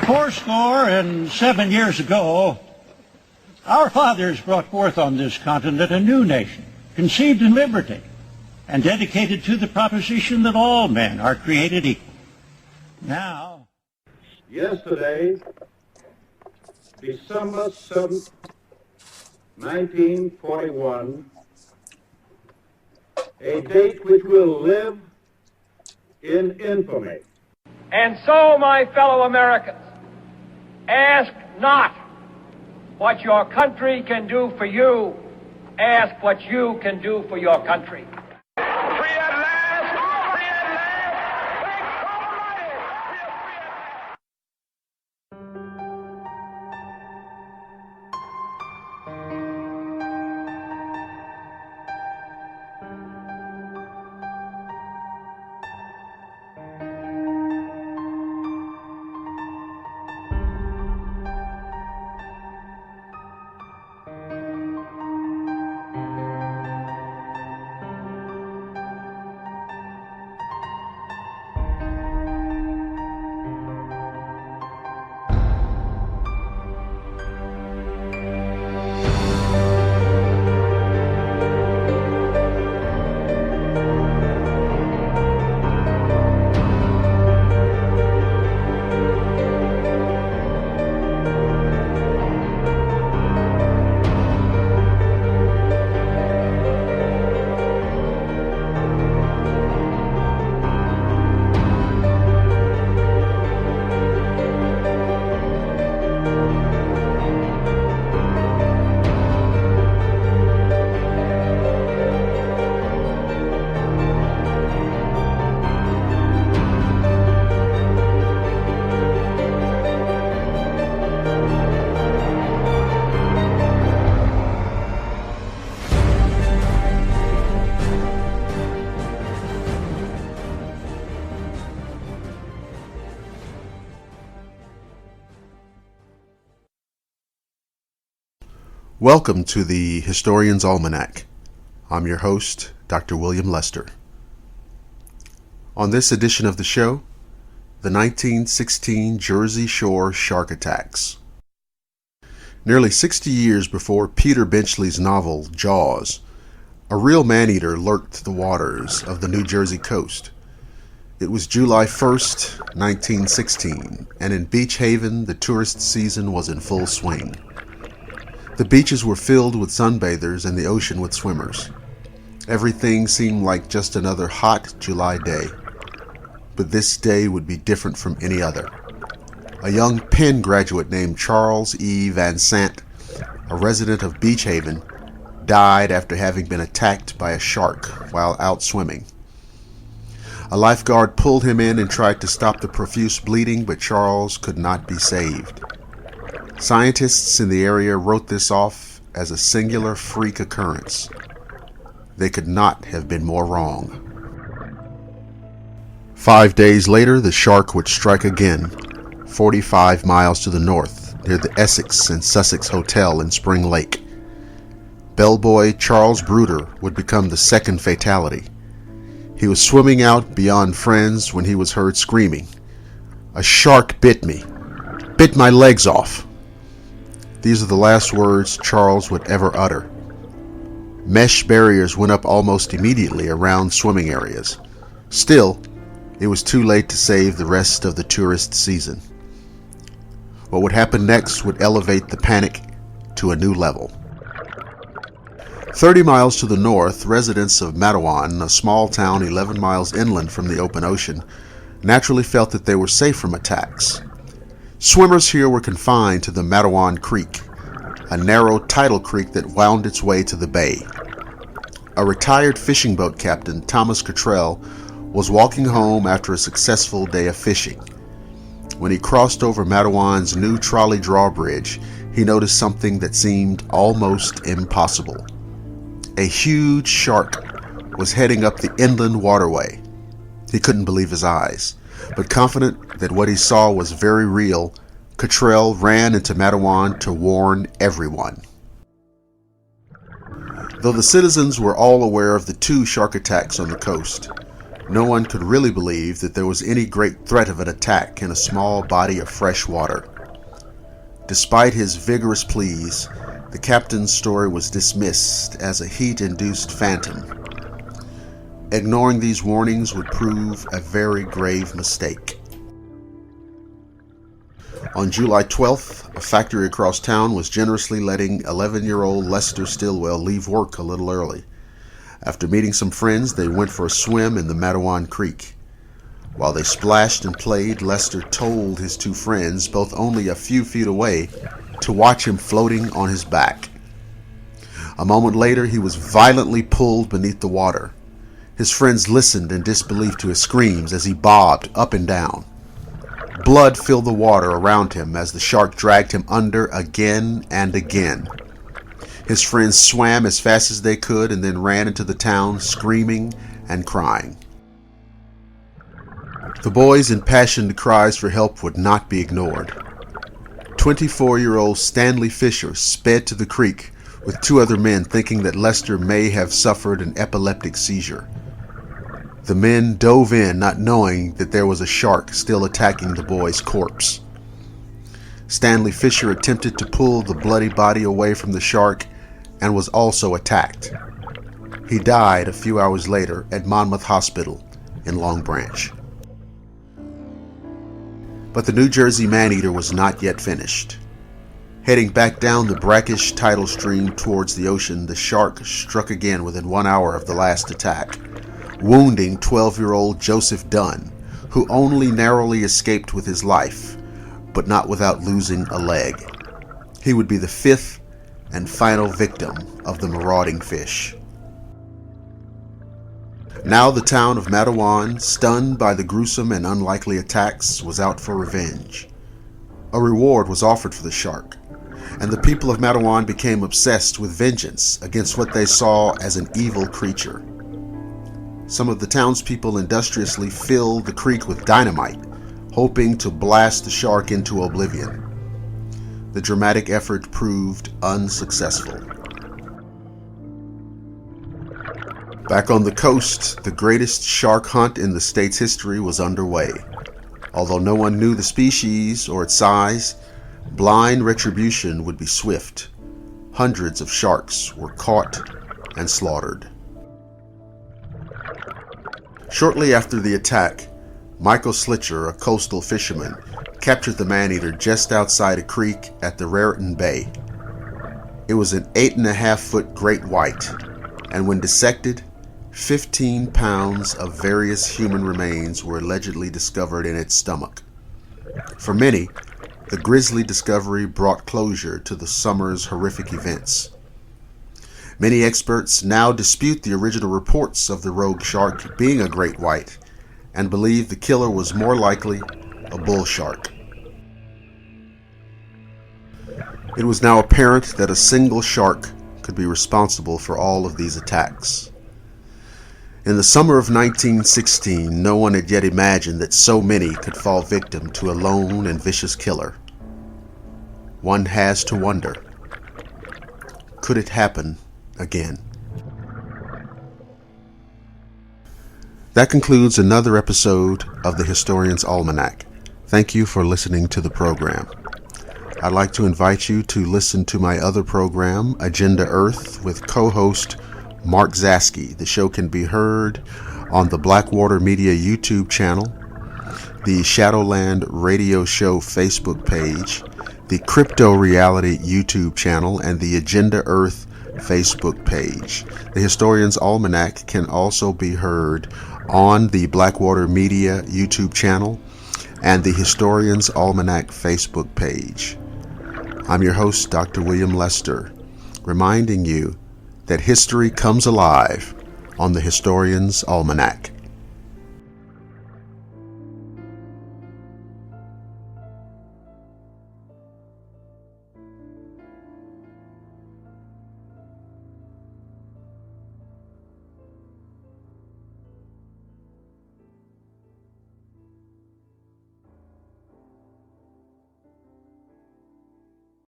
Fourscore and 7 years ago, our fathers brought forth on this continent a new nation, conceived in liberty, and dedicated to the proposition that all men are created equal. Now, yesterday, December 7th, 1941, a date which will live in infamy. And so, my fellow Americans, ask not what your country can do for you, ask what you can do for your country. Free at last! Free at last! Thank God Almighty! We are free at last! Welcome to the Historian's Almanac. I'm your host, Dr. William Lester. On this edition of the show, the 1916 Jersey Shore shark attacks. Nearly 60 years before Peter Benchley's novel, Jaws, a real man-eater lurked the waters of the New Jersey coast. It was July 1st, 1916, and in Beach Haven, the tourist season was in full swing. The beaches were filled with sunbathers and the ocean with swimmers. Everything seemed like just another hot July day. But this day would be different from any other. A young Penn graduate named Charles E. Van Sant, a resident of Beach Haven, died after having been attacked by a shark while out swimming. A lifeguard pulled him in and tried to stop the profuse bleeding, but Charles could not be saved. Scientists in the area wrote this off as a singular freak occurrence. They could not have been more wrong. 5 days later, the shark would strike again, 45 miles to the north, near the Essex and Sussex Hotel in Spring Lake. Bellboy Charles Bruder would become the second fatality. He was swimming out beyond friends when he was heard screaming, "A shark bit me! Bit my legs off!" These are the last words Charles would ever utter. Mesh barriers went up almost immediately around swimming areas. Still, it was too late to save the rest of the tourist season. What would happen next would elevate the panic to a new level. 30 miles to the north, residents of Matawan, a small town 11 miles inland from the open ocean, naturally felt that they were safe from attacks. Swimmers here were confined to the Matawan Creek, a narrow tidal creek that wound its way to the bay. A retired fishing boat captain, Thomas Cottrell, was walking home after a successful day of fishing. When he crossed over Matawan's new trolley drawbridge, he noticed something that seemed almost impossible. A huge shark was heading up the inland waterway. He couldn't believe his eyes. But confident that what he saw was very real, Cottrell ran into Matawan to warn everyone. Though the citizens were all aware of the 2 shark attacks on the coast, no one could really believe that there was any great threat of an attack in a small body of fresh water. Despite his vigorous pleas, the captain's story was dismissed as a heat-induced phantom. Ignoring these warnings would prove a very grave mistake. On July 12th, a factory across town was generously letting 11-year-old Lester Stilwell leave work a little early. After meeting some friends, they went for a swim in the Matawan Creek. While they splashed and played, Lester told his two friends, both only a few feet away, to watch him floating on his back. A moment later, he was violently pulled beneath the water. His friends listened in disbelief to his screams as he bobbed up and down. Blood filled the water around him as the shark dragged him under again and again. His friends swam as fast as they could and then ran into the town, screaming and crying. The boys' impassioned cries for help would not be ignored. 24-year-old Stanley Fisher sped to the creek with two other men, thinking that Lester may have suffered an epileptic seizure. The men dove in, not knowing that there was a shark still attacking the boy's corpse. Stanley Fisher attempted to pull the bloody body away from the shark and was also attacked. He died a few hours later at Monmouth Hospital in Long Branch. But the New Jersey man-eater was not yet finished. Heading back down the brackish tidal stream towards the ocean, the shark struck again within 1 hour of the last attack, wounding 12-year-old Joseph Dunn, who only narrowly escaped with his life, but not without losing a leg. He would be the fifth and final victim of the marauding fish. Now the town of Matawan, stunned by the gruesome and unlikely attacks, was out for revenge. A reward was offered for the shark, and the people of Matawan became obsessed with vengeance against what they saw as an evil creature. Some of the townspeople industriously filled the creek with dynamite, hoping to blast the shark into oblivion. The dramatic effort proved unsuccessful. Back on the coast, the greatest shark hunt in the state's history was underway. Although no one knew the species or its size, blind retribution would be swift. Hundreds of sharks were caught and slaughtered. Shortly after the attack, Michael Slitcher, a coastal fisherman, captured the man-eater just outside a creek at the Raritan Bay. It was an 8.5-foot great white, and when dissected, 15 pounds of various human remains were allegedly discovered in its stomach. For many, the grisly discovery brought closure to the summer's horrific events. Many experts now dispute the original reports of the rogue shark being a great white and believe the killer was more likely a bull shark. It was now apparent that a single shark could be responsible for all of these attacks. In the summer of 1916, no one had yet imagined that so many could fall victim to a lone and vicious killer. One has to wonder, could it happen again? That concludes another episode of the Historian's Almanac. Thank you for listening to the program. I'd like to invite you to listen to my other program, Agenda Earth, with co-host Mark Zaski. The show can be heard on the Blackwater Media YouTube channel, the Shadowland Radio Show Facebook page, the Crypto Reality YouTube channel, and the Agenda Earth Facebook page. The Historian's Almanac can also be heard on the Blackwater Media YouTube channel and the Historian's Almanac Facebook page. I'm your host, Dr. William Lester, reminding you that history comes alive on the Historian's Almanac.